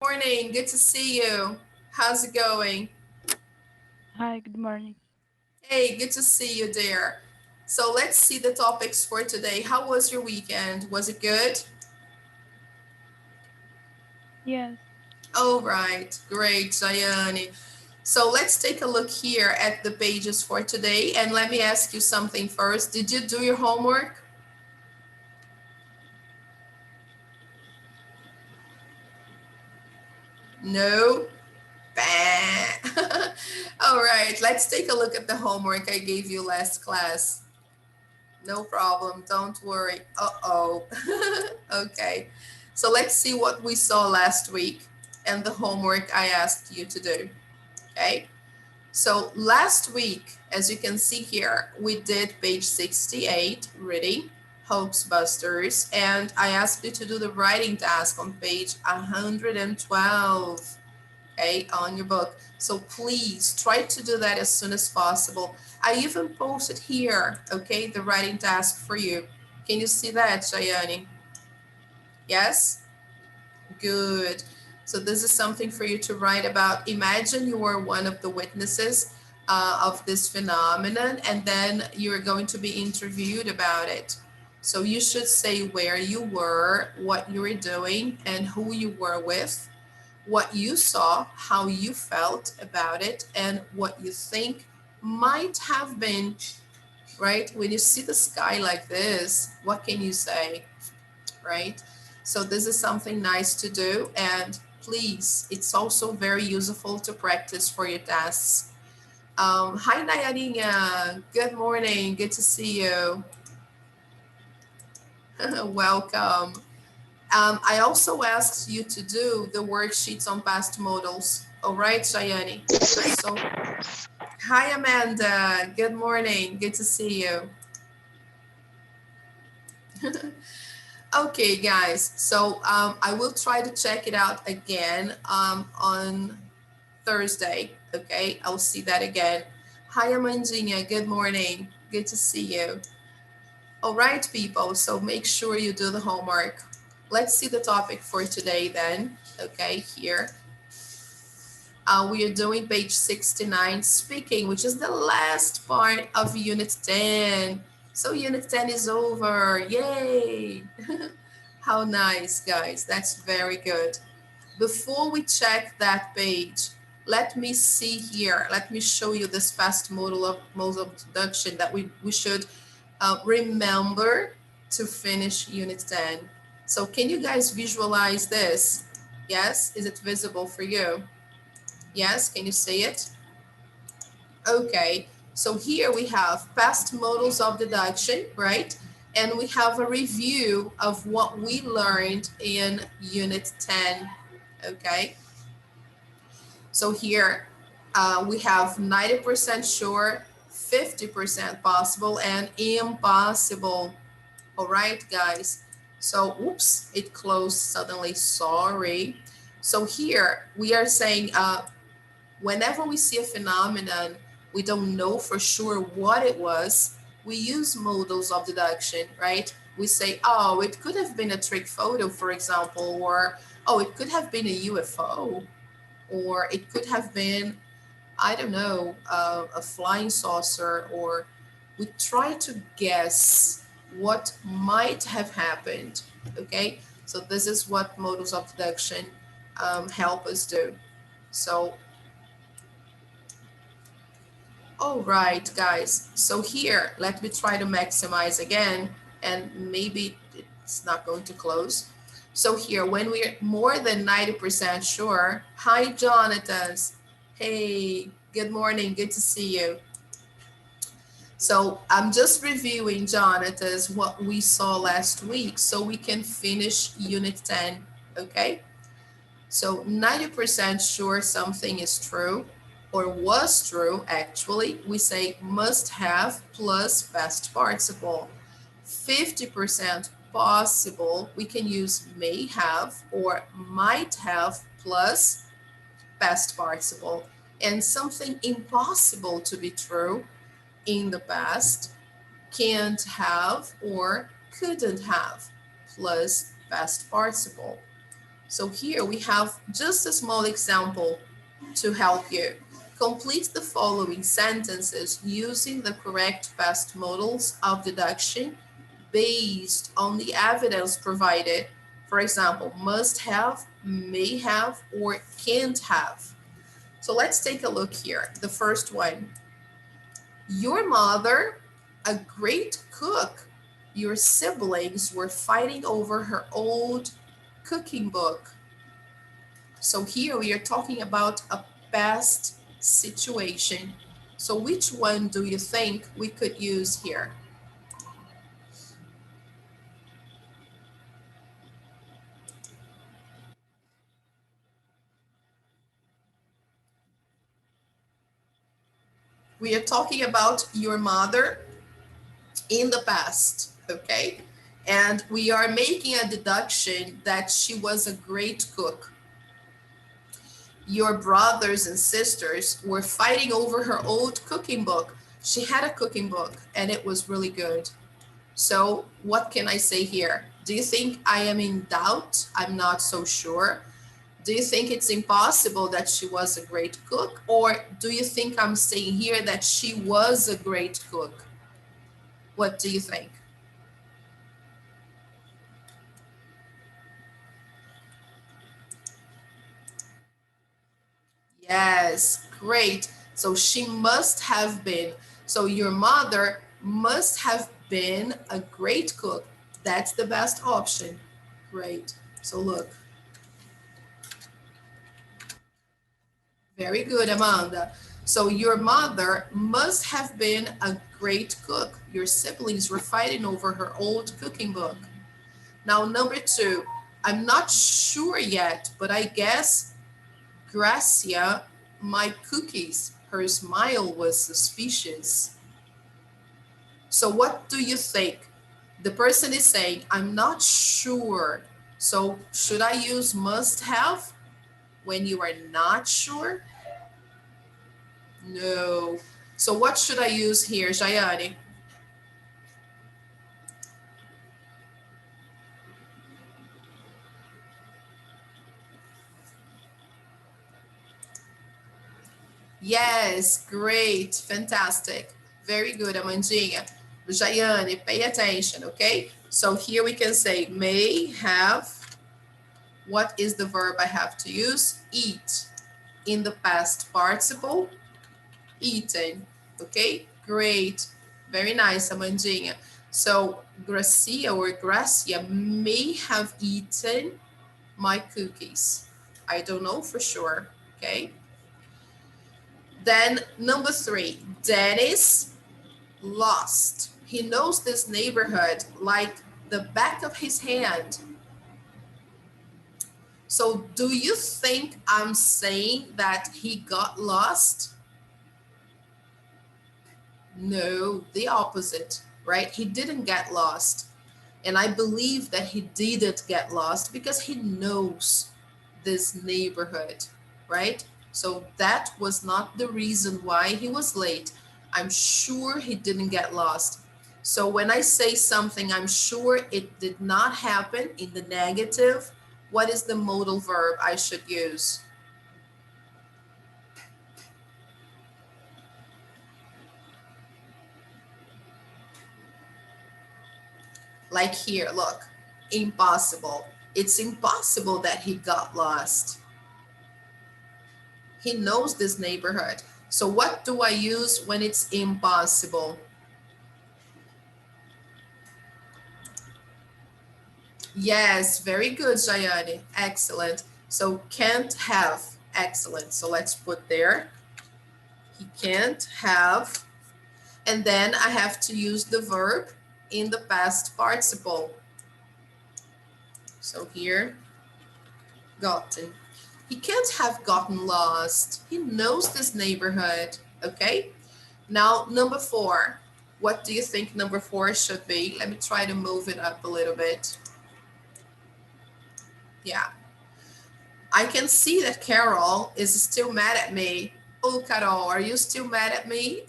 Morning, good to see you. How's it going? Hi, good morning. Hey, good to see you there. So let's see the topics for today. How was your weekend? Was it good? Yes, All right, great, Sayani. So let's take a look here at the pages for today. And let me ask you something first. Did you do your homework? No? Bah. All right, let's take a look at the homework I gave you last class. No problem. Don't worry. Uh-oh. Okay. So let's see what we saw last week and the homework I asked you to do. Okay. So last week, as you can see here, we did page 68, reading, Hoax Busters, and I asked you to do the writing task on page 112, okay, on your book. So please try to do that as soon as possible. I even posted here, okay, the writing task for you. Can you see that, Shayani? Yes? Good. So this is something for you to write about. Imagine you are one of the witnesses of this phenomenon, and then you're going to be interviewed about it. So you should say where you were, what you were doing, and who you were with, what you saw, how you felt about it, and what you think might have been, right? When you see the sky like this, what can you say, right? So this is something nice to do. And please, it's also very useful to practice for your tests. Hi, Nayaninha. Good morning. Good to see you. Welcome. I also asked you to do the worksheets on past modals. All right, Shayani. So, hi, Amanda. Good morning. Good to see you. Okay, guys. So I will try to check it out again on Thursday. Okay, I'll see that again. Hi, Amandinha. Good morning. Good to see you. All right, people. So make sure you do the homework. Let's see the topic for today then. Okay, here. We are doing page 69, speaking, which is the last part of Unit 10. So Unit 10 is over. Yay! How nice, guys. That's very good. Before we check that page, let me see here. Let me show you this fast modal deduction that we should remember to finish Unit 10. So can you guys visualize this? Yes? Is it visible for you? Yes, can you see it? Okay, so here we have past modals of deduction, right? And we have a review of what we learned in Unit 10, okay? So here we have 90% sure, 50% possible, and impossible. All right, guys. So, oops, it closed suddenly, sorry. So here we are saying whenever we see a phenomenon, we don't know for sure what it was, we use modals of deduction, right? We say, oh, it could have been a trick photo, for example, or oh, it could have been a UFO, or it could have been, I don't know, a flying saucer, or we try to guess what might have happened, okay? So this is what modals of deduction help us do. So all right, guys. So here, let me try to maximize again, and maybe it's not going to close. So here, when we're more than 90% sure, hi, Jonathan. Hey, good morning. Good to see you. So I'm just reviewing, Jonathan's what we saw last week so we can finish Unit 10, okay? So 90% sure something is true or was true, actually, we say must have plus past participle. 50% possible, we can use may have or might have plus past participle. And something impossible to be true in the past, can't have or couldn't have plus past participle. So here we have just a small example to help you. Complete the following sentences using the correct past modals of deduction based on the evidence provided. For example, must have, may have, or can't have. So let's take a look here. The first one, your mother, a great cook. Your siblings were fighting over her old cooking book. So here we are talking about a past situation. So which one do you think we could use here? We are talking about your mother in the past, okay? And we are making a deduction that she was a great cook. Your brothers and sisters were fighting over her old cooking book. She had a cooking book and it was really good. So what can I say here? Do you think I am in doubt? I'm not so sure. Do you think it's impossible that she was a great cook? Or do you think I'm saying here that she was a great cook? What do you think? Yes, great. So she must have been. So your mother must have been a great cook. That's the best option. Great. So look, very good, Amanda. So your mother must have been a great cook. Your siblings were fighting over her old cooking book. Now, number two, I'm not sure yet, but I guess Gracia, my cookies. Her smile was suspicious. So what do you think? The person is saying, I'm not sure. So should I use must have when you are not sure? No. So what should I use here, Jayani? Yes, great, fantastic. Very good, Amandinha. Jayane, pay attention, okay? So here we can say may have. What is the verb I have to use? Eat. In the past participle, eaten. Okay, great. Very nice, Amandinha. So Gracia or Gracia may have eaten my cookies. I don't know for sure, okay? Then number three, Dennis lost. He knows this neighborhood like the back of his hand. So do you think I'm saying that he got lost? No, the opposite, right? He didn't get lost. And I believe that he didn't get lost because he knows this neighborhood, right? So that was not the reason why he was late. I'm sure he didn't get lost. So when I say something, I'm sure it did not happen in the negative, what is the modal verb I should use? Like here, look, impossible. It's impossible that he got lost. He knows this neighborhood. So what do I use when it's impossible? Yes, very good, Jayani. Excellent. So can't have. Excellent. So let's put there. He can't have. And then I have to use the verb in the past participle. So here, gotten. He can't have gotten lost. He knows this neighborhood. Okay. Now, number four. What do you think number four should be? Let me try to move it up a little bit. Yeah. I can see that Carol is still mad at me. Oh, Carol, are you still mad at me?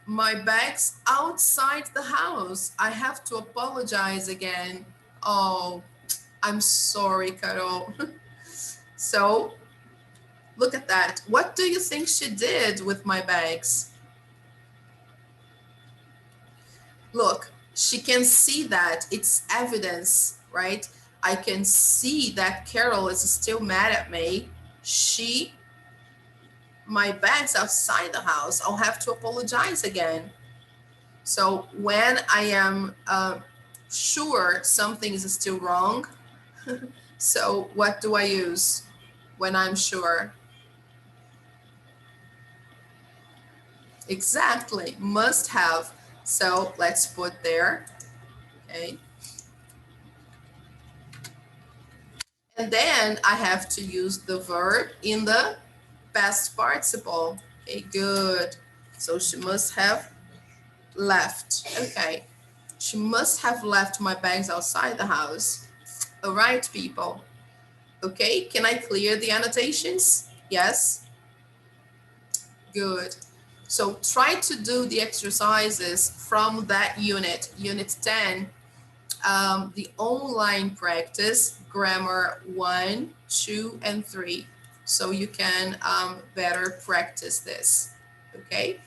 My bag's outside the house. I have to apologize again. Oh, I'm sorry, Carol. So look at that. What do you think she did with my bags? Look, she can see that it's evidence, right? I can see that Carol is still mad at me. She, my bag's outside the house. I'll have to apologize again. So when I am sure something is still wrong, so what do I use when I'm sure? Exactly, must have. So let's put there, okay? And then I have to use the verb in the past participle. Okay, good. So she must have left. Okay, she must have left my bags outside the house. All right, people. Okay, can I clear the annotations? Yes, good. So try to do the exercises from that unit, unit 10, the online practice, grammar 1, 2, and 3. So you can better practice this, okay?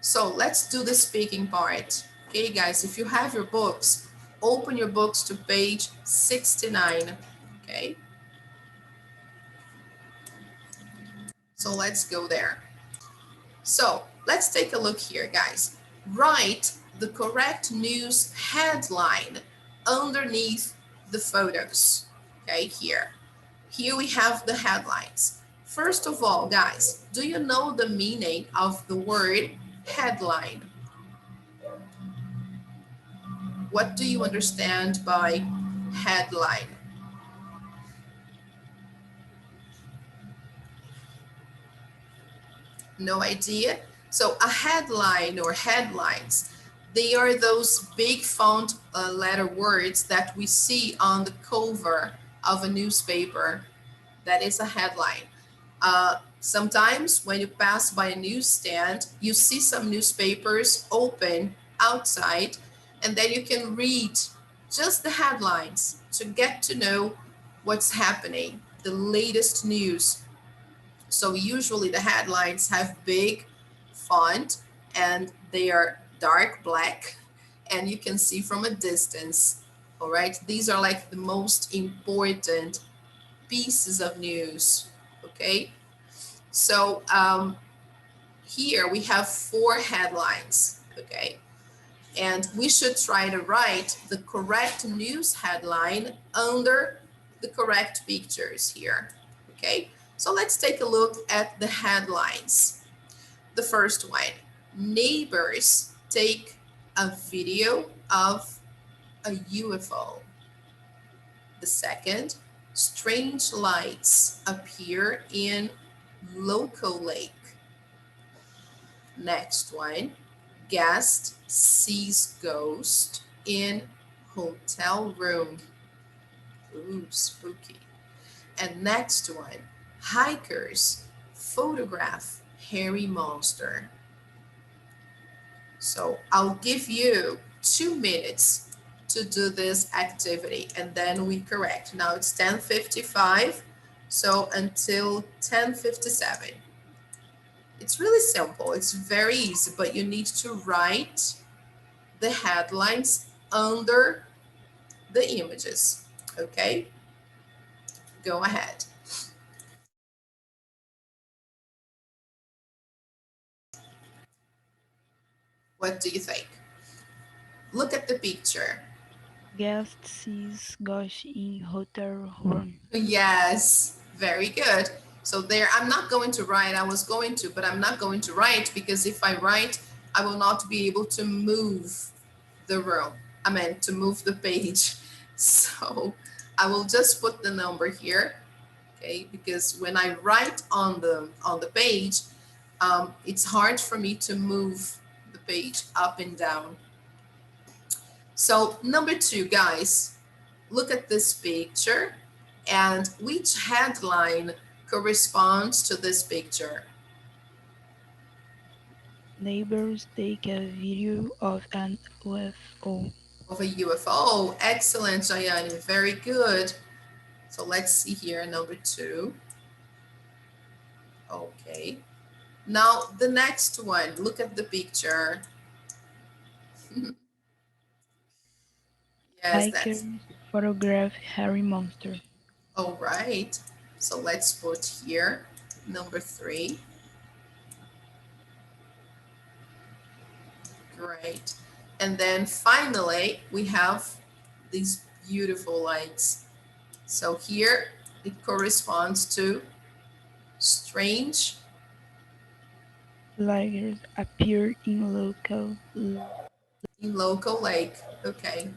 So let's do the speaking part. Okay, guys, if you have your books, open your books to page 69, okay? So let's go there. So let's take a look here, guys. Write the correct news headline underneath the photos, okay, here. Here we have the headlines. First of all, guys, do you know the meaning of the word headline? What do you understand by headline? No idea? So a headline or headlines, they are those big font letter words that we see on the cover of a newspaper. That is a headline. Sometimes when you pass by a newsstand, you see some newspapers open outside, and then you can read just the headlines to get to know what's happening, the latest news. So usually the headlines have big font and they are dark black and you can see from a distance. All right, these are like the most important pieces of news. Okay, so here we have 4 headlines. Okay, and we should try to write the correct news headline under the correct pictures here. Okay, so let's take a look at the headlines. The first one, neighbors take a video of a UFO. The second, strange lights appear in local lake. Next one, guest sees ghost in hotel room. Ooh, spooky. And next one, hikers photograph hairy monster. So I'll give you 2 minutes to do this activity and then we correct. Now it's 10:55, so until 10:57. It's really simple, it's very easy, but you need to write the headlines under the images, okay? Go ahead. What do you think? Look at the picture. Guest sees ghost in hotel room. Yes, very good. So there, I'm not going to write, I was going to, but I'm not going to write because if I write, I will not be able to move the row. I meant to move the page. So I will just put the number here, okay? Because when I write on the page, it's hard for me to move the page up and down. So number 2, guys, look at this picture and which headline corresponds to this picture? Neighbors take a video of an UFO. of a UFO. Excellent, Jayani. Very good. So let's see here, number 2. Okay. Now the next one. Look at the picture. Yes, that's Bikers photograph hairy monster. all right. So let's put here number 3. Great. And then finally, we have these beautiful lights. So here it corresponds to strange Flaggers appear in local lake. Okay,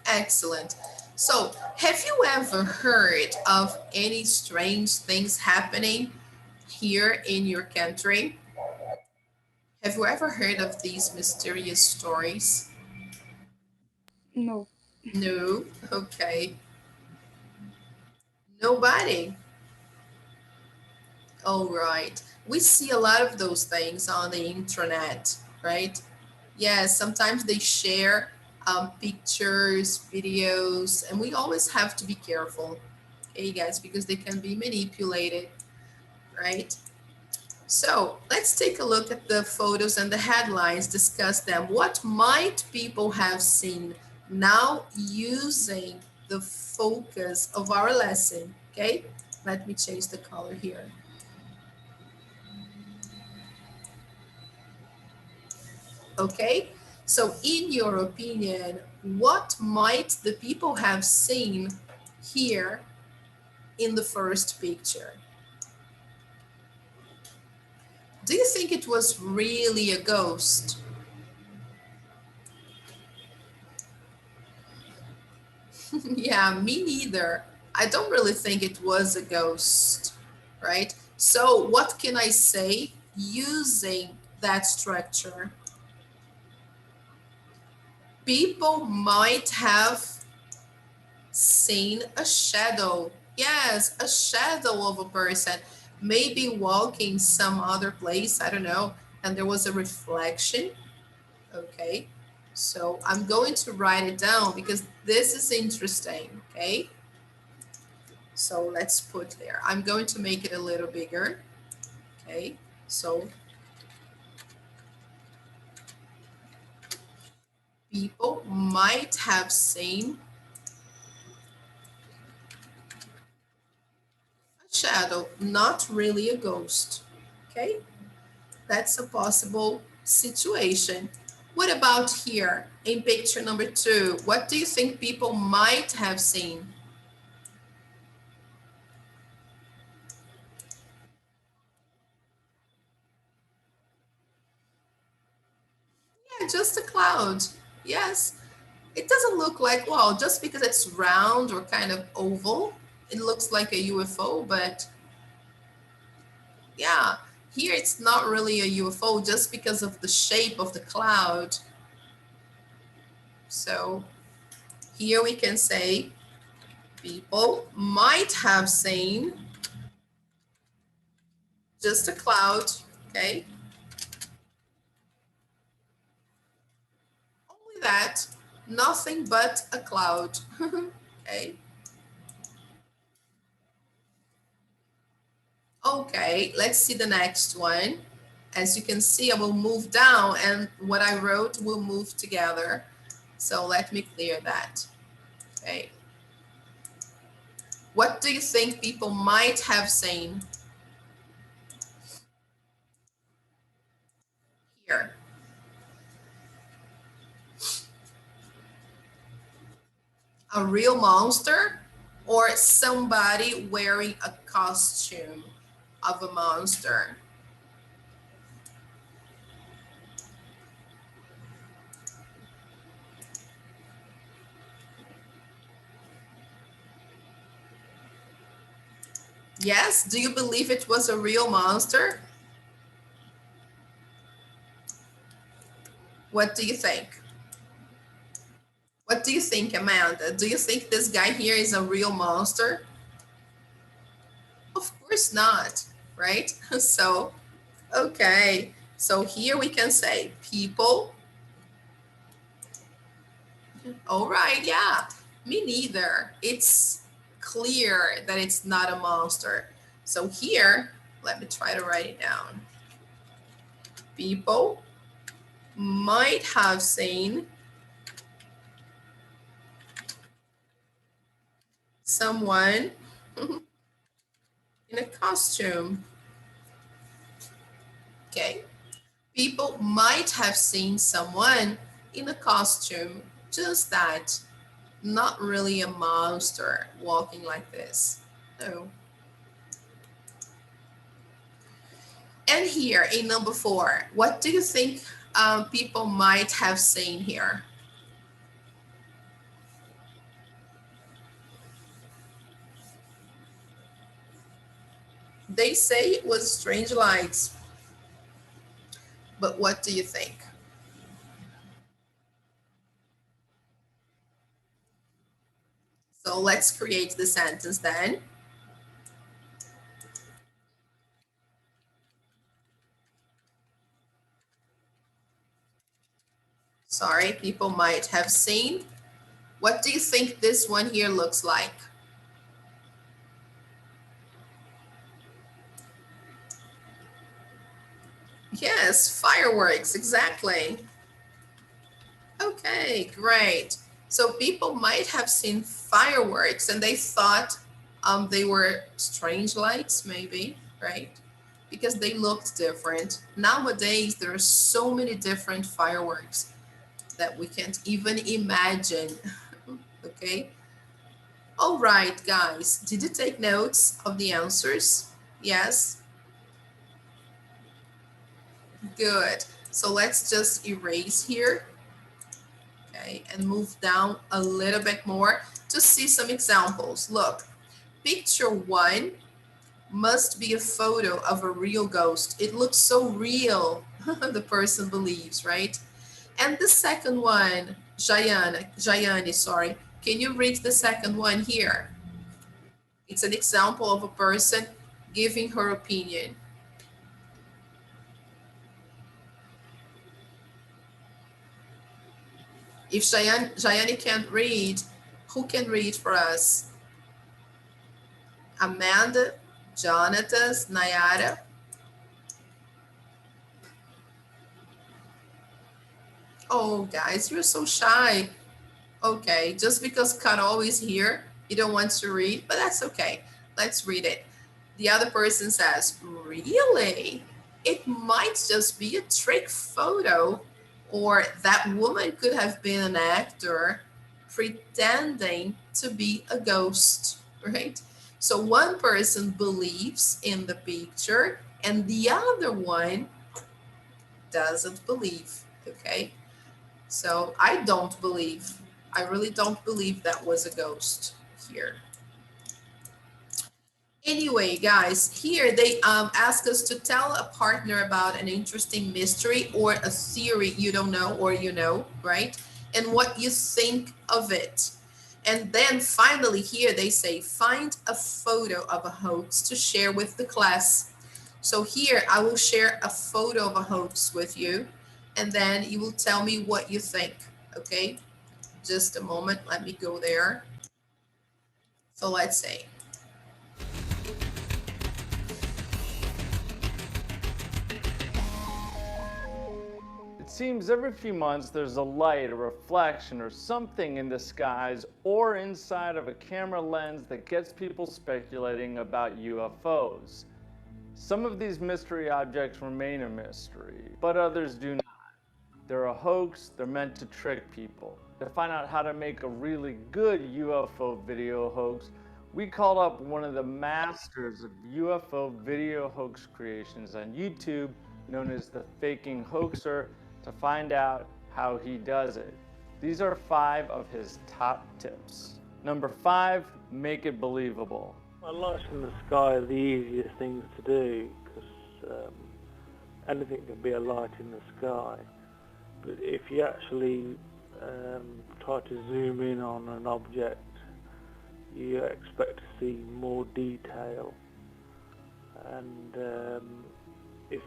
excellent. So have you ever heard of any strange things happening here in your country? Have you ever heard of these mysterious stories? No. No? Okay. Nobody? All right. We see a lot of those things on the internet, right? Yes, sometimes they share pictures, videos, and we always have to be careful, okay, guys, because they can be manipulated, right? So let's take a look at the photos and the headlines, discuss them. What might people have seen now using the focus of our lesson, okay? Let me change the color here. Okay, so in your opinion, what might the people have seen here in the first picture? Do you think it was really a ghost? Yeah, me neither. I don't really think it was a ghost, right? So what can I say using that structure? People might have seen a shadow. Yes, a shadow of a person, maybe walking some other place, I don't know, and there was a reflection. Okay, so I'm going to write it down because this is interesting. Okay, so let's put there. I'm going to make it a little bigger. Okay, so people might have seen a shadow, not really a ghost. Okay, that's a possible situation. What about here in picture number 2? What do you think people might have seen? Yeah, just a cloud. Yes, it doesn't look like, well, just because it's round or kind of oval, it looks like a UFO, but yeah, here it's not really a UFO just because of the shape of the cloud. So here we can say people might have seen just a cloud, okay? Only that, nothing but a cloud, okay? Okay, let's see the next one. As you can see, I will move down and what I wrote will move together. So let me clear that, okay? What do you think people might have seen here? A real monster or somebody wearing a costume of a monster? Yes, do you believe it was a real monster? What do you think? What do you think, Amanda? Do you think this guy here is a real monster? Of course not, right? So, okay. So here we can say people All right, yeah. Me neither. It's clear that it's not a monster. So here, let me try to write it down. People might have seen someone in a costume. Okay. People might have seen someone in a costume, just that, not really a monster walking like this. No. And here in number 4, what do you think people might have seen here? They say it was strange lights, but what do you think? So let's create the sentence then. Sorry, people might have seen. What do you think this one here looks like? Yes, fireworks, exactly. Okay, great. So people might have seen fireworks and they thought they were strange lights, maybe, right? Because they looked different. Nowadays, there are so many different fireworks that we can't even imagine. Okay. All right, guys. Did you take notes of the answers? Yes. Good. So let's just erase here. Okay, and move down a little bit more to see some examples. Look, picture 1 must be a photo of a real ghost. It looks so real, the person believes, right? And the second one, Jayani, sorry. Can you read the second one here? It's an example of a person giving her opinion. If Jayani can't read, who can read for us? Amanda, Jonathan, Nayara. Oh, guys, you're so shy. Okay, just because Carol is here, you don't want to read, but that's okay. Let's read it. The other person says, really? It might just be a trick photo, or that woman could have been an actor pretending to be a ghost, right? So one person believes in the picture and the other one doesn't believe, okay? So I don't believe, I really don't believe that was a ghost here. Anyway, guys, here they ask us to tell a partner about an interesting mystery or a theory you don't know or you know, right? And what you think of it. And then finally here they say, find a photo of a hoax to share with the class. So here I will share a photo of a hoax with you, and then you will tell me what you think, okay? Just a moment, let me go there. So let's say, It seems every few months there's a light, a reflection, or something in the skies or inside of a camera lens that gets people speculating about UFOs. Some of these mystery objects remain a mystery, but others do not. They're a hoax, they're meant to trick people. To find out how to make a really good UFO video hoax, we called up one of the masters of UFO video hoax creations on YouTube, known as the Faking Hoaxer, to find out how he does it. These are 5 of his top tips. Number 5, make it believable. Well, lights in the sky are the easiest things to do because anything can be a light in the sky. But if you actually try to zoom in on an object, you expect to see more detail. And if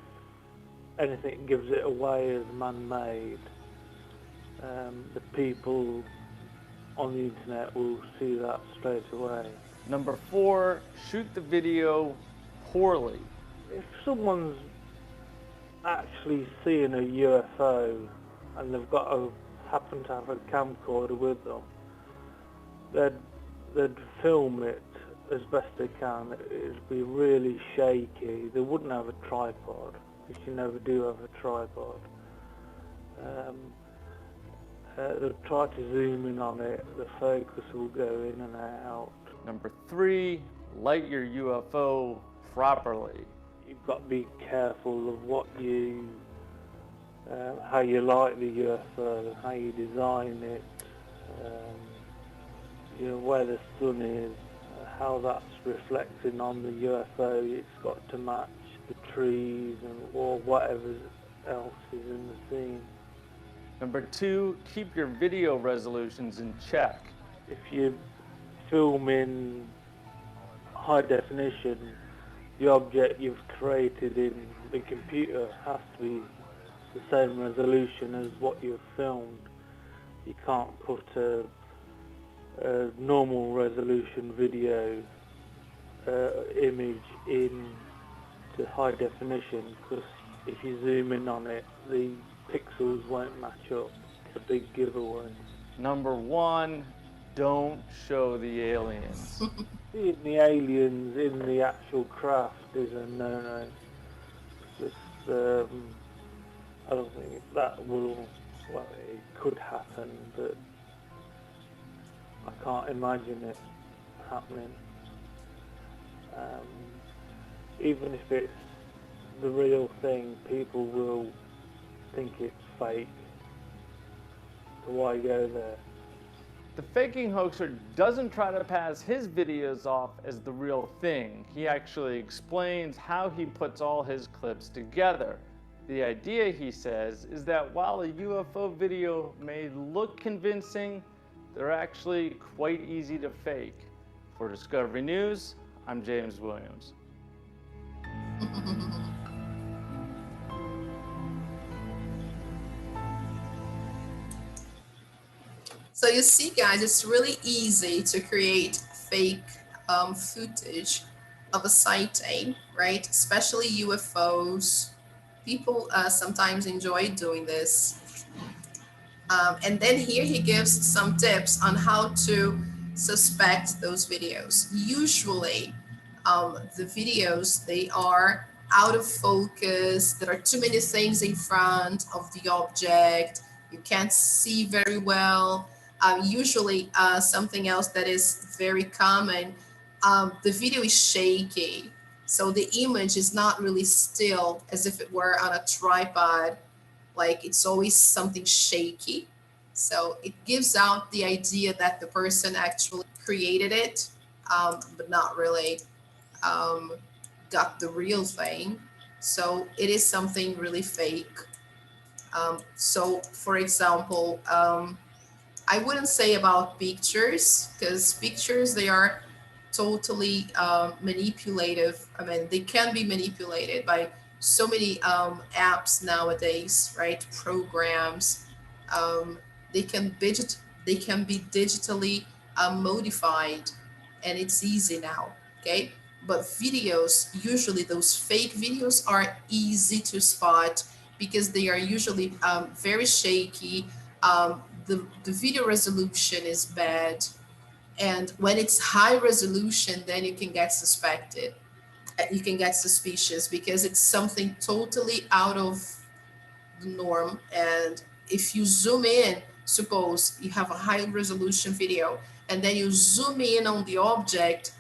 anything gives it away as man-made, the people on the internet will see that straight away. Number 4, shoot the video poorly. If someone's actually seeing a UFO and they've happen to have a camcorder with them, they'd film it as best they can. It'd be really shaky. They wouldn't have a tripod, because you never do have a tripod. They'll try to zoom in on it. The focus will go in and out. Number 3, light your UFO properly. You've got to be careful of how you light the UFO, how you design it, where the sun is, how that's reflecting on the UFO. It's got to match the trees or whatever else is in the scene. Number 2, keep your video resolutions in check. If you film in high definition, the object you've created in the computer has to be the same resolution as what you've filmed. You can't put a normal resolution video image into high definition, because if you zoom in on it, the pixels won't match up. It's a big giveaway. Number 1, don't show the aliens. Seeing the aliens in the actual craft is a no-no. I don't think that will, well, it could happen, but I can't imagine it happening. Even if it's the real thing, people will think it's fake. So why go there? The faking hoaxer doesn't try to pass his videos off as the real thing. He actually explains how he puts all his clips together. The idea, he says, is that while a UFO video may look convincing, they're actually quite easy to fake. For Discovery News, I'm James Williams. So you see, guys, it's really easy to create fake footage of a sighting, right? Especially UFOs. People sometimes enjoy doing this. And then here he gives some tips on how to suspect those videos. Usually, the videos, they are out of focus. There are too many things in front of the object. You can't see very well. Usually, something else that is very common, the video is shaky. So the image is not really still as if it were on a tripod. Like, it's always something shaky. So it gives out the idea that the person actually created it, but not really got the real thing. So it is something really fake. So for example, I wouldn't say about pictures, because pictures, they are totally manipulative. I mean, they can be manipulated by so many apps nowadays, right? Programs. They can be digitally modified, and it's easy now. Okay, but videos, usually those fake videos are easy to spot because they are usually very shaky. The video resolution is bad, and when it's high resolution, then you can get suspected. You can get suspicious because it's something totally out of the norm. And if you zoom in, suppose you have a high resolution video, and then you zoom in on the object,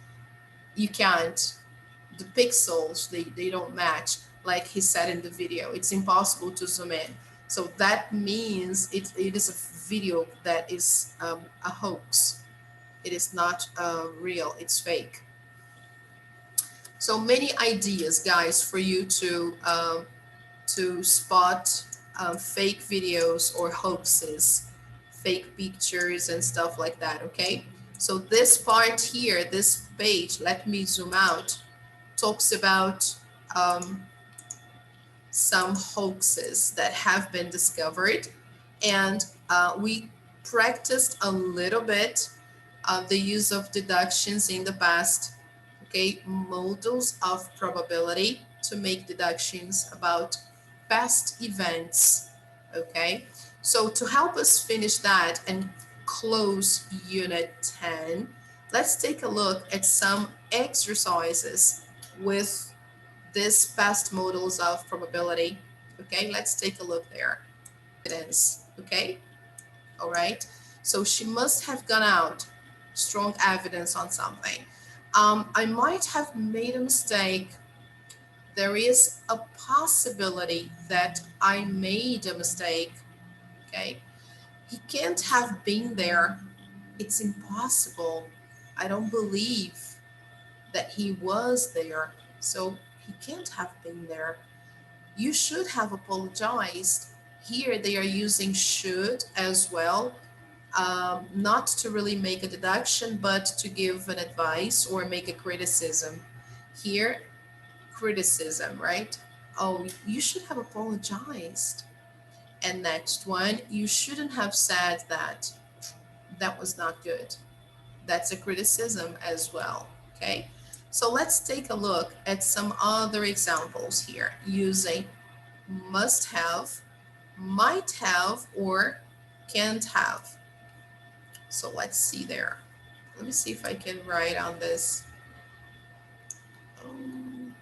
you can't. The pixels, they don't match, like he said in the video. It's impossible to zoom in. So that means it is a video that is a hoax. It is not real, it's fake. So many ideas, guys, for you to spot fake videos or hoaxes, fake pictures and stuff like that, okay? So this part here, this page, let me zoom out, talks about some hoaxes that have been discovered, and we practiced a little bit of the use of deductions in the past, okay, models of probability to make deductions about past events, okay? So to help us finish that and close Unit 10, let's take a look at some exercises with this past models of probability, okay? Let's take a look there. Evidence, okay? All right. So she must have gone out, strong evidence on something. I might have made a mistake. There is a possibility that I made a mistake. Okay. He can't have been there. It's impossible. I don't believe that he was there. So he can't have been there. You should have apologized. Here they are using should as well, not to really make a deduction, but to give an advice or make a criticism. Here, criticism, right? Oh, you should have apologized. And next one, you shouldn't have said that. That was not good. That's a criticism as well, okay? So let's take a look at some other examples here using must have, might have, or can't have. So let's see there. Let me see if I can write on this. Um,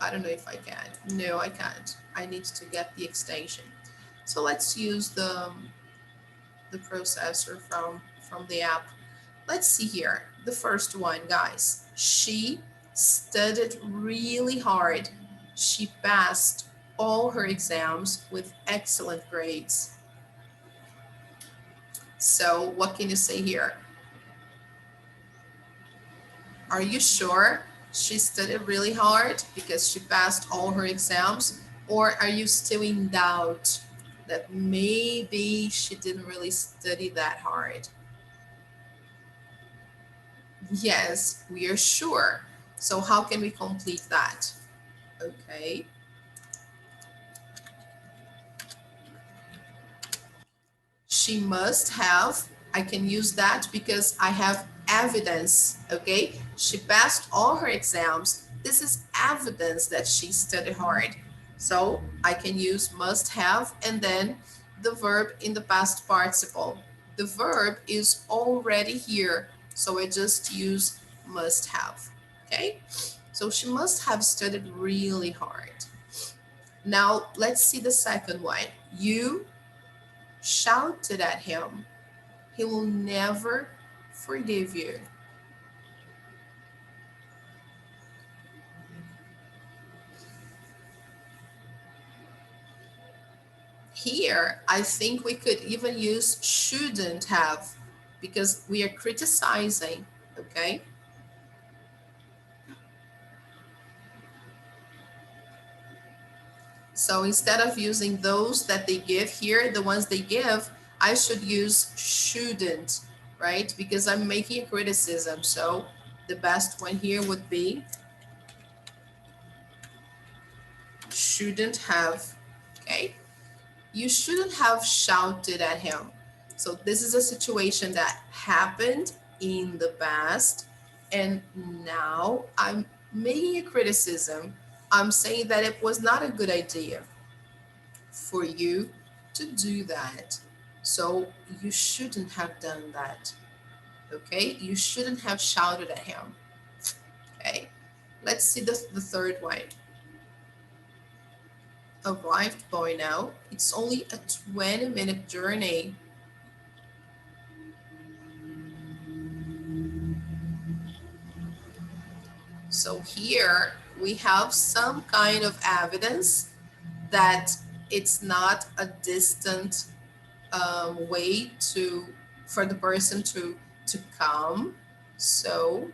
I don't know if I can. No, I can't. I need to get the extension. So let's use the processor from the app. Let's see here. The first one, guys. She studied really hard. She passed all her exams with excellent grades. So what can you say here? Are you sure she studied really hard because she passed all her exams? Or are you still in doubt that maybe she didn't really study that hard? Yes, we are sure. So how can we complete that? Okay. She must have, I can use that because I have evidence, okay? She passed all her exams. This is evidence that she studied hard. So I can use must have and then the verb in the past participle. The verb is already here, so I just use must have, okay? So she must have studied really hard. Now let's see the second one. You shouted at him. He will never forgive you. Here, I think we could even use shouldn't have because we are criticizing, okay? So instead of using those that they give here, the ones they give, I should use shouldn't, right? Because I'm making a criticism. So the best one here would be shouldn't have, okay? You shouldn't have shouted at him. So this is a situation that happened in the past, and now I'm making a criticism. I'm saying that it was not a good idea for you to do that. So you shouldn't have done that. Okay, you shouldn't have shouted at him. Okay, let's see the third one. Arrived by now. It's only a 20-minute journey. So here we have some kind of evidence that it's not a distant way for the person to come. So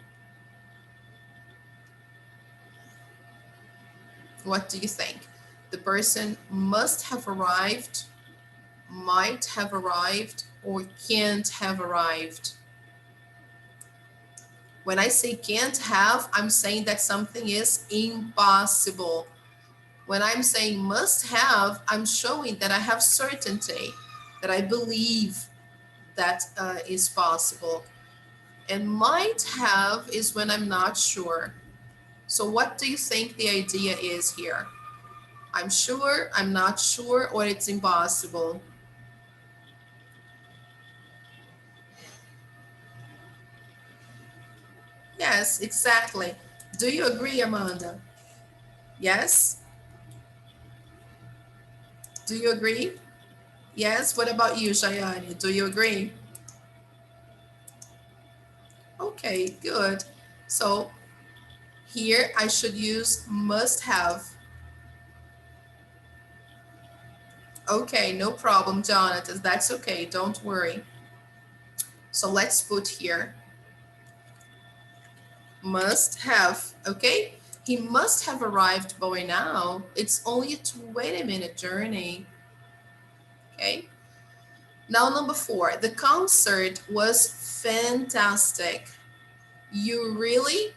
what do you think? The person must have arrived, might have arrived, or can't have arrived. When I say can't have, I'm saying that something is impossible. When I'm saying must have, I'm showing that I have certainty, that I believe that is possible. And might have is when I'm not sure. So what do you think the idea is here? I'm sure, I'm not sure, or it's impossible. Yes, exactly. Do you agree, Amanda? Yes? Do you agree? Yes? What about you, Shayani? Do you agree? Okay, good. So here I should use must have. Okay, no problem, Jonathan. That's okay. Don't worry. So let's put here must have. Okay, he must have arrived by now. It's only a 20-minute journey. Okay. Now, number 4, the concert was fantastic. You really?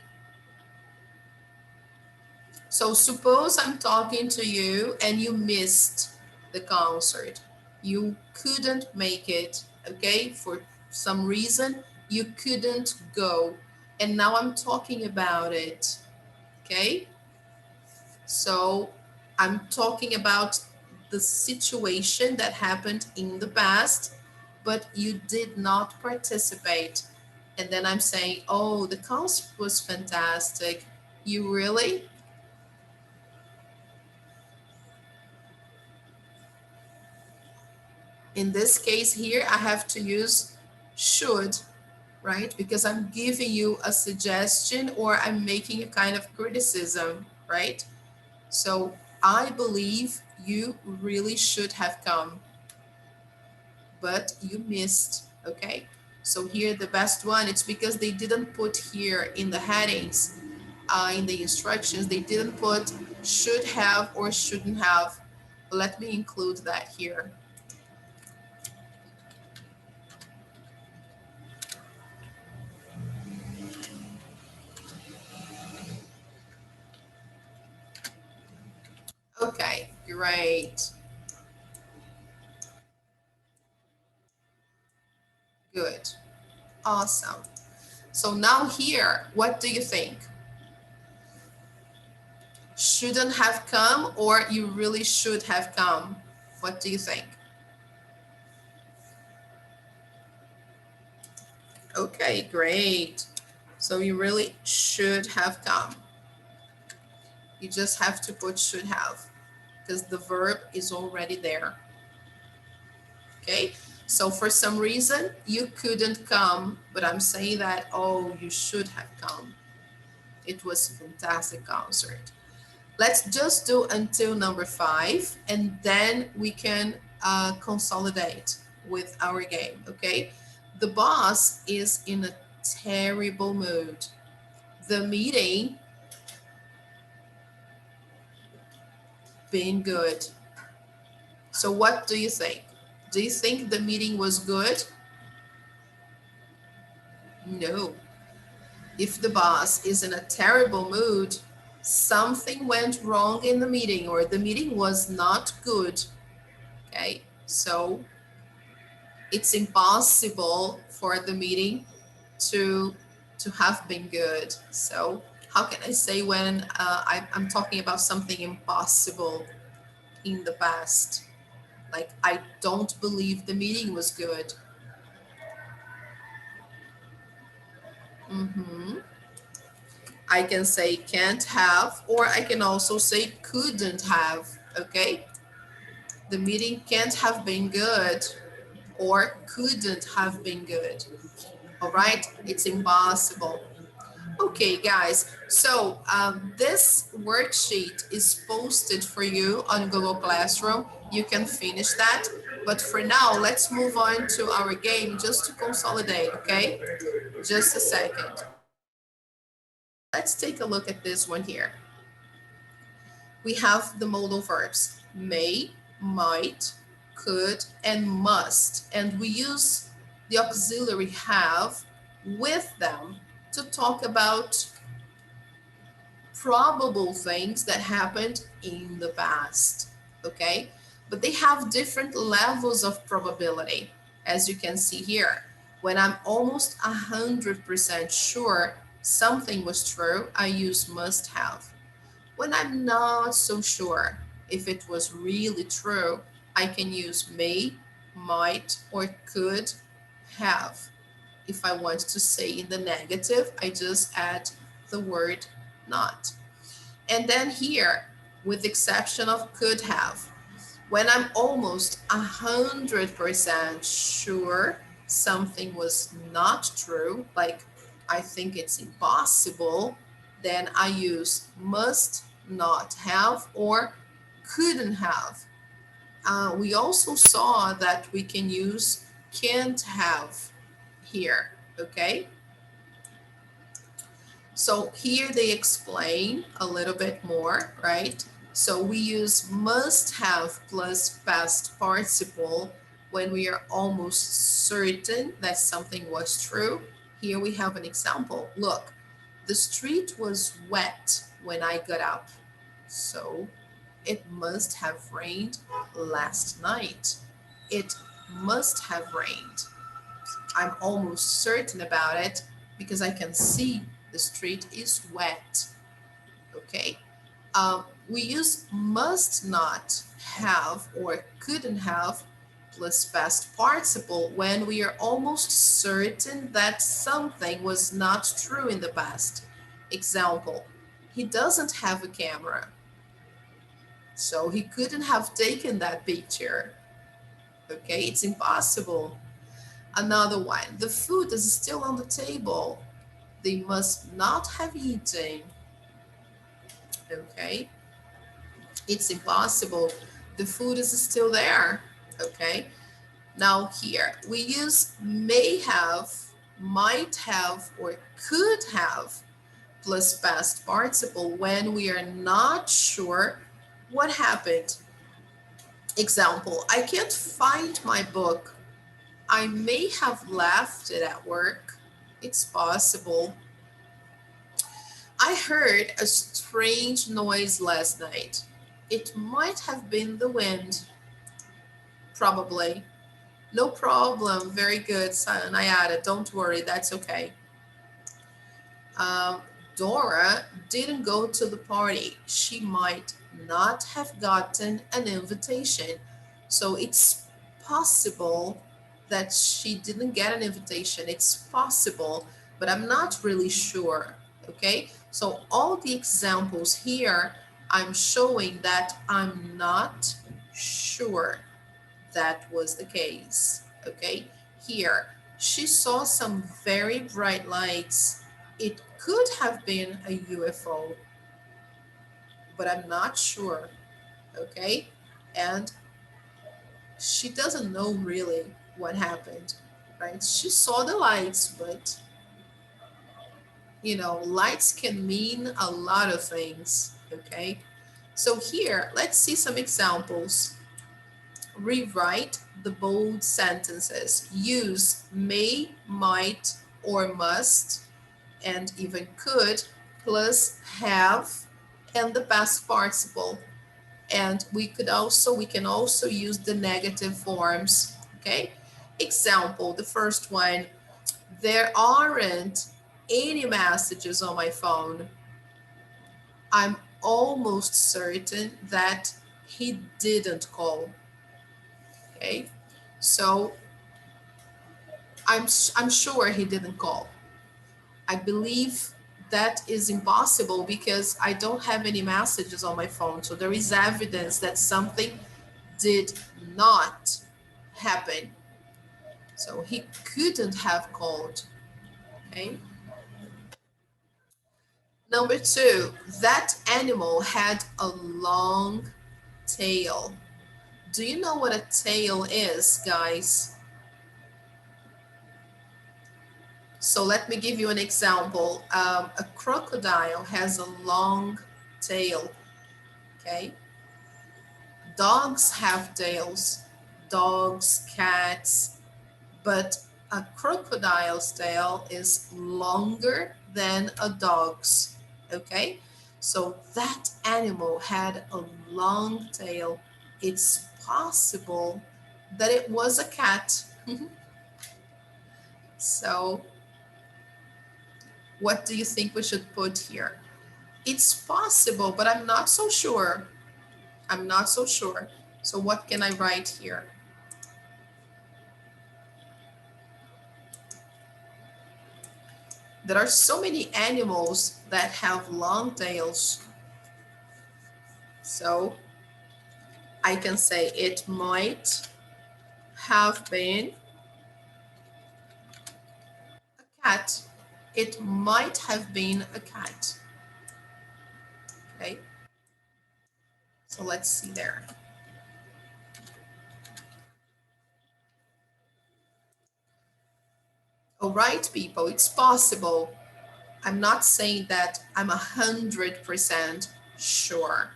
So suppose I'm talking to you and you missed the concert. You couldn't make it, okay? For some reason, you couldn't go. And now I'm talking about it, okay? So I'm talking about the situation that happened in the past, but you did not participate. And then I'm saying, oh, the concert was fantastic. You really? In this case here, I have to use should, right? Because I'm giving you a suggestion or I'm making a kind of criticism, right? So I believe you really should have come, but you missed, okay? So here the best one, it's because they didn't put here in the headings, in the instructions, they didn't put should have or shouldn't have. Let me include that here. Okay, great. Good. Awesome. So now here, what do you think? Shouldn't have come or you really should have come? What do you think? Okay, great. So you really should have come. You just have to put should have because the verb is already there. Okay, so for some reason you couldn't come, but I'm saying that, oh, you should have come. It was a fantastic concert. Let's just do until number 5 and then we can consolidate with our game, okay? The boss is in a terrible mood. The meeting being good. So what do you think? Do you think the meeting was good? No. If the boss is in a terrible mood, something went wrong in the meeting or the meeting was not good. Okay, so it's impossible for the meeting to have been good. So how can I say when I'm talking about something impossible in the past? Like, I don't believe the meeting was good. I can say can't have, or I can also say couldn't have, okay? The meeting can't have been good or couldn't have been good. All right, it's impossible. Okay, guys, so this worksheet is posted for you on Google Classroom. You can finish that. But for now, let's move on to our game just to consolidate, okay? Just a second. Let's take a look at this one here. We have the modal verbs, may, might, could, and must. And we use the auxiliary have with them to talk about probable things that happened in the past, okay? But they have different levels of probability, as you can see here. When I'm almost 100% sure something was true, I use must have. When I'm not so sure if it was really true, I can use may, might, or could have. If I want to say in the negative, I just add the word not. And then here, with the exception of could have, when I'm almost 100% sure something was not true, like I think it's impossible, then I use must not have or couldn't have. We also saw that we can use can't have here, okay? So here they explain a little bit more, right? So we use must have plus past participle when we are almost certain that something was true. Here we have an example. Look, the street was wet when I got up. So it must have rained last night. It must have rained. I'm almost certain about it because I can see the street is wet. Okay. We use must not have or couldn't have plus past participle when we are almost certain that something was not true in the past. Example, he doesn't have a camera, so he couldn't have taken that picture. Okay, it's impossible. Another one, the food is still on the table. They must not have eaten. Okay, it's impossible. The food is still there. Okay, now here we use may have, might have, or could have plus past participle when we are not sure what happened. Example, I can't find my book. I may have left it at work. It's possible. I heard a strange noise last night. It might have been the wind. Probably. No problem. Very good, son. I added. Don't worry. That's okay. Um, Dora didn't go to the party. She might not have gotten an invitation. So it's possible that she didn't get an invitation. It's possible, but I'm not really sure. Okay, so all the examples here, I'm showing that I'm not sure that was the case. Okay, here, she saw some very bright lights. It could have been a UFO, but I'm not sure. Okay, and she doesn't know really what happened, right? She saw the lights, but lights can mean a lot of things. Okay, so here, let's see some examples. Rewrite the bold sentences. Use may, might, or must, and even could, plus have, and the past participle. And we can also use the negative forms. Okay. Example, the first one, there aren't any messages on my phone. I'm almost certain that he didn't call. Okay, so I'm sure he didn't call. I believe that is impossible because I don't have any messages on my phone. So there is evidence that something did not happen. So he couldn't have called. Okay. Number two, that animal had a long tail. Do you know what a tail is, guys? So let me give you an example. A crocodile has a long tail, okay? Dogs have tails, dogs, cats, but a crocodile's tail is longer than a dog's, okay? So that animal had a long tail. It's possible that it was a cat. So what do you think we should put here? It's possible, but I'm not so sure. I'm not so sure. So what can I write here? There are so many animals that have long tails. So I can say it might have been a cat. It might have been a cat. Okay. So let's see there. All right, people, it's possible. I'm not saying that I'm 100% sure.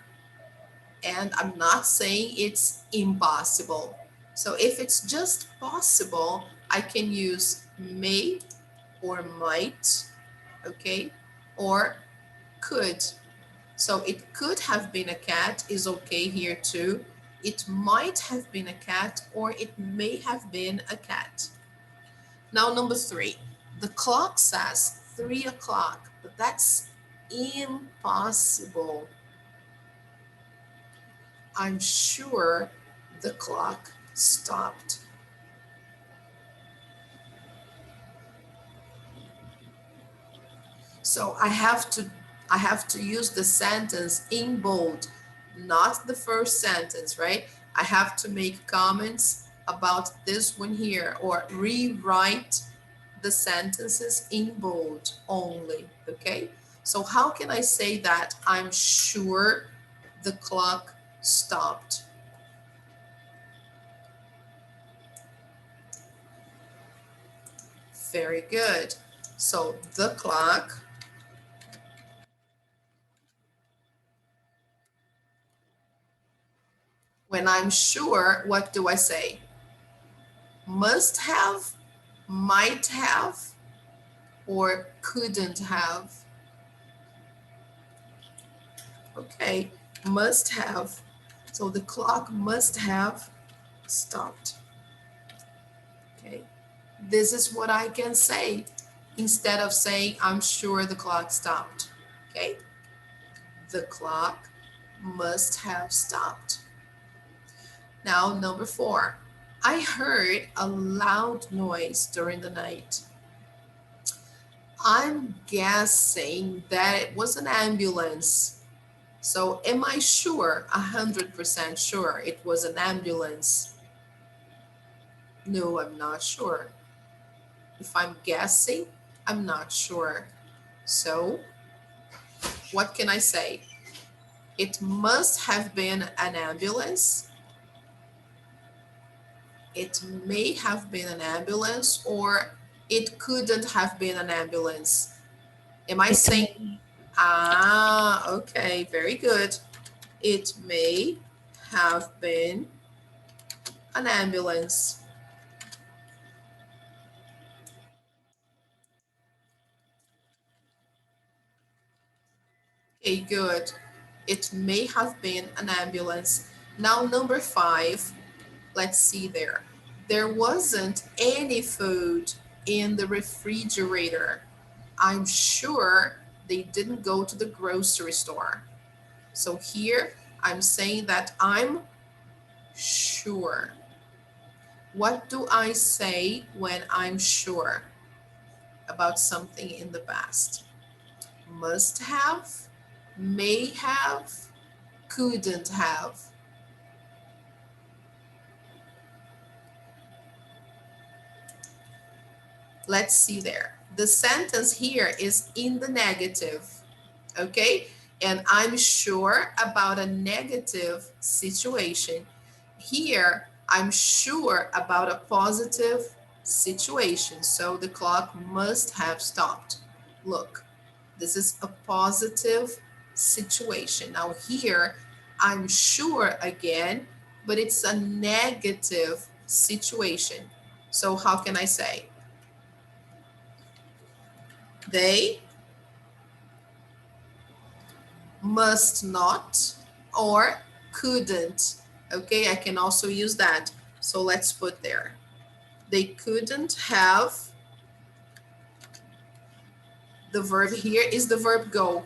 And I'm not saying it's impossible. So if it's just possible, I can use may or might, okay, or could. So it could have been a cat is okay here too. It might have been a cat or it may have been a cat. Now, number 3, the clock says 3 o'clock, but that's impossible. I'm sure the clock stopped. So I have to use the sentence in bold, not the first sentence, right? I have to make comments about this one here or rewrite the sentences in bold only, okay? So how can I say that I'm sure the clock stopped? Very good. So the clock when I'm sure, what do I say? Must have, might have, or couldn't have. Okay, must have. So the clock must have stopped. Okay, this is what I can say instead of saying I'm sure the clock stopped. Okay, the clock must have stopped. Now, number 4, I heard a loud noise during the night. I'm guessing that it was an ambulance. So am I sure, 100% sure it was an ambulance? No, I'm not sure. If I'm guessing, I'm not sure. So what can I say? It must have been an ambulance. It may have been an ambulance, or it couldn't have been an ambulance. Am I It saying, may. okay, very good. It may have been an ambulance. Okay, good. It may have been an ambulance. Now, number 5, let's see there. There wasn't any food in the refrigerator. I'm sure they didn't go to the grocery store. So here I'm saying that I'm sure. What do I say when I'm sure about something in the past? Must have, may have, couldn't have. Let's see there. The sentence here is in the negative, okay? And I'm sure about a negative situation. Here, I'm sure about a positive situation. So the clock must have stopped. Look, this is a positive situation. Now here, I'm sure again, but it's a negative situation. So how can I say? They must not, or couldn't. Okay, I can also use that. So let's put there. They couldn't have, the verb here is the verb go.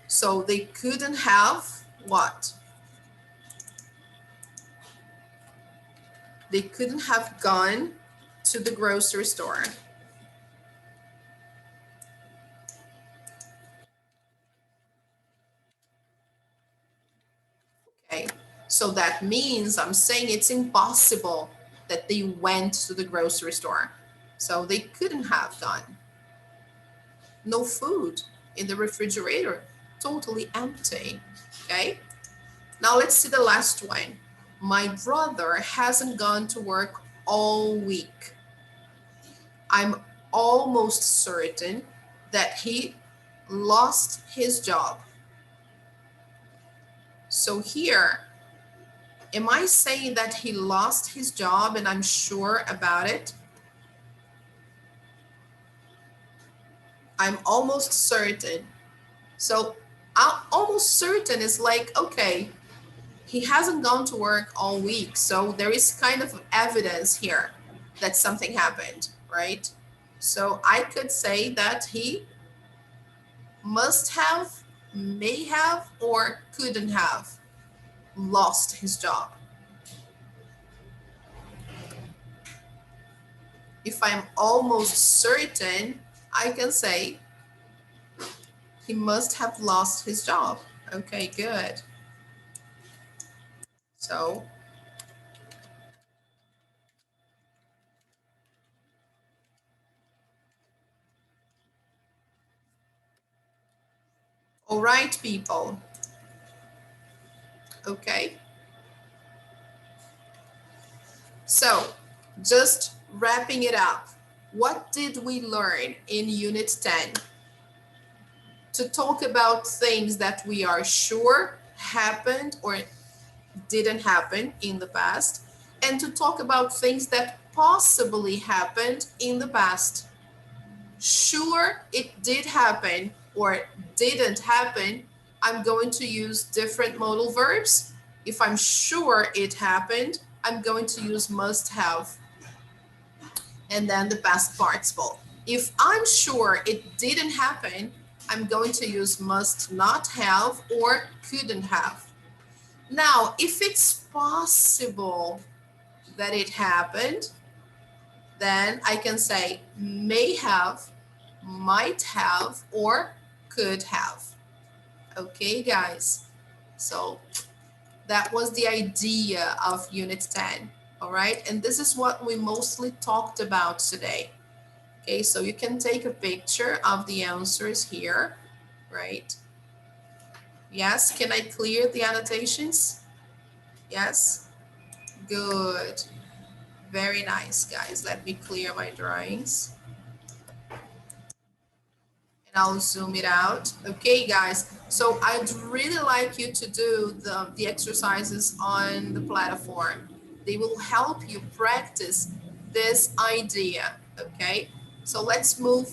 So they couldn't have what? They couldn't have gone to the grocery store. Okay, so that means I'm saying it's impossible that they went to the grocery store. So they couldn't have gone. No food in the refrigerator, totally empty. Okay, now let's see the last one. My brother hasn't gone to work all week. I'm almost certain that he lost his job. So here, am I saying that he lost his job and I'm sure about it? I'm almost certain. So I'm almost certain is like, okay, he hasn't gone to work all week. So there is kind of evidence here that something happened, right? So I could say that he must have, may have, or couldn't have lost his job. If I'm almost certain, I can say he must have lost his job. Okay, good. So, all right, people. Okay. So, just wrapping it up. What did we learn in Unit 10? To talk about things that we are sure happened or didn't happen in the past, and to talk about things that possibly happened in the past. Sure, it did happen or didn't happen, I'm going to use different modal verbs. If I'm sure it happened, I'm going to use must have and then the past participle. If I'm sure it didn't happen, I'm going to use must not have or couldn't have. Now, if it's possible that it happened, then I can say may have, might have, or could have. Okay, guys. So that was the idea of Unit 10. All right. And this is what we mostly talked about today. Okay, so you can take a picture of the answers here, right? Yes, can I clear the annotations? Yes, good. Very nice, guys. Let me clear my drawings. And I'll zoom it out. Okay, guys. So I'd really like you to do the exercises on the platform. They will help you practice this idea, okay? So let's move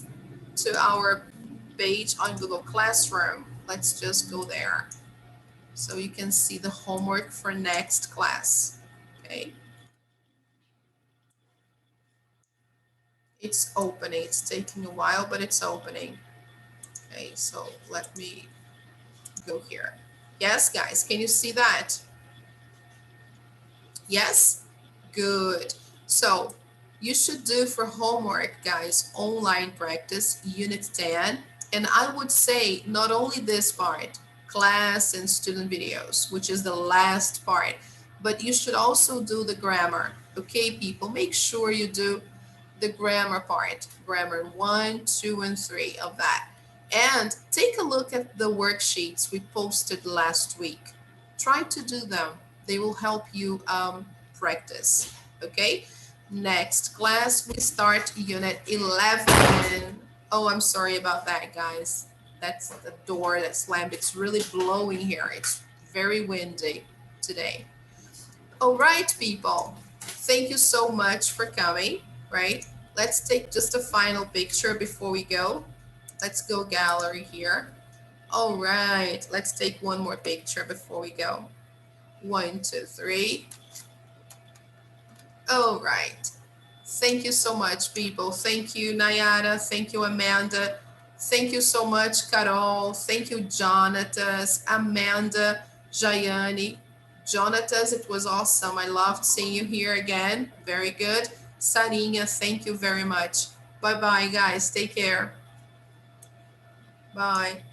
to our page on Google Classroom. Let's just go there so you can see the homework for next class, okay? It's opening. It's taking a while, but it's opening. Okay, so let me go here. Yes, guys, can you see that? Yes? Good. So you should do for homework, guys, online practice, Unit 10. And I would say not only this part, class and student videos, which is the last part, but you should also do the grammar. Okay, people, make sure you do the grammar part, grammar 1, 2, and 3 of that. And take a look at the worksheets we posted last week. Try to do them. They will help you practice, okay? Next class, we start Unit 11. Oh, I'm sorry about that, guys. That's the door that slammed. It's really blowing here. It's very windy today. All right, people. Thank you so much for coming, right? Let's take just a final picture before we go. Let's go gallery here. All right, let's take one more picture before we go. 1, 2, 3. All right. Thank you so much, people. Thank you, Nayara. Thank you, Amanda. Thank you so much, Carol. Thank you, Jonatas, Amanda, Jayani. Jonatas, it was awesome. I loved seeing you here again. Very good. Sarinha, thank you very much. Bye-bye, guys. Take care. Bye.